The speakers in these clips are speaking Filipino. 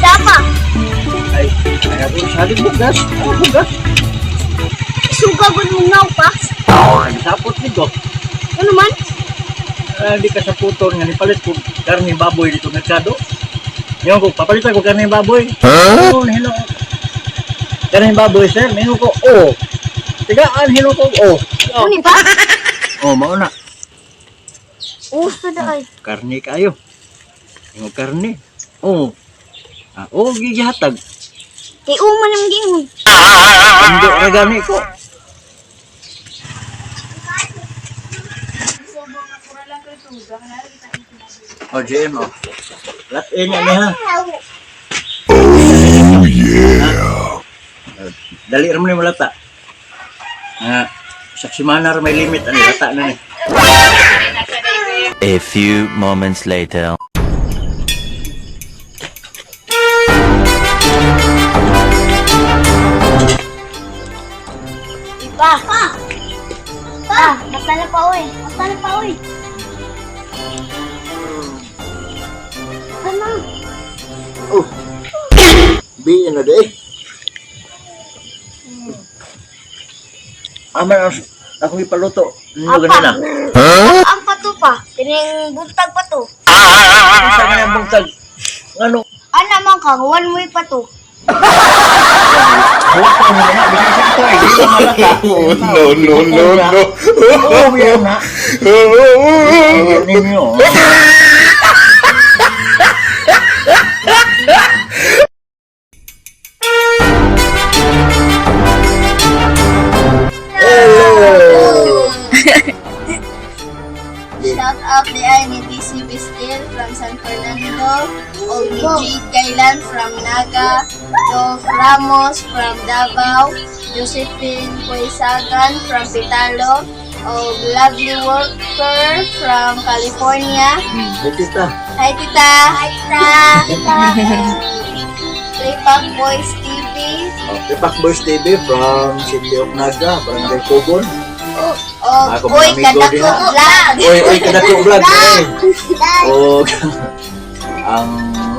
Dapa. Ay, ako sabi bugas. Ano bugas? Sugagod mo nga pa. Sapot nito. Ano man? Di ka sa puton nga nipalit ko karne baboy dito merkado. Ngayon ko, papalitan ko karne baboy. Oo, hino. Karne baboy, sir. Hino ko, tigaan, hino ko, Ano pa? mauna. Gusto na ay. Karne kayo. Hino karne. Gigihatag. Kay uman ang gingon. Hindi, ragani ko. GM, Latin yan ha. Oh yeah. Dali naman yung lata. Saksi manar may limit. Ano, lata na ni. A few moments later. Pa. Pa, matala pa oy. Matala pa oy. Ano? Biyan na deh. Aman ako ipaluto. Ano ganina? Ang pato pa. Tining buntag pa to. Isa nga yung bungtag. Ano? Ano man kang one way pa to. Huwag ko mo na. Bisa sa ito eh. Di ba malata? No. Biyan na. Biyan ninyo. Shout out the INTC Bistil from San Fernando, Olmiji Kailan from Naga, Dov Ramos from Davao, Josephine Puisagan from Pitalo, Lovely Worker from California. Tita. Hi Tita! Hi Tita! Playpack Boys TV. Pepak Boys TV from City of Naga, Barangay Cogon. Ako Uy, mga amigo kadako din, ha? vlog! Oy, kadako vlog. Ang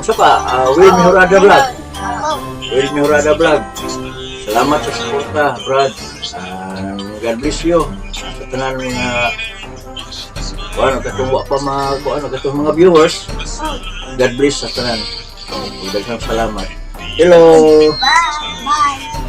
sa pa, Will Mihurada vlog. Will Mihurada vlog. Salamat sa suporta, Brad. God bless you. Sa tanan mga katong mga viewers. God bless sa tanan. Daghang salamat. Hello. Bye! Bye!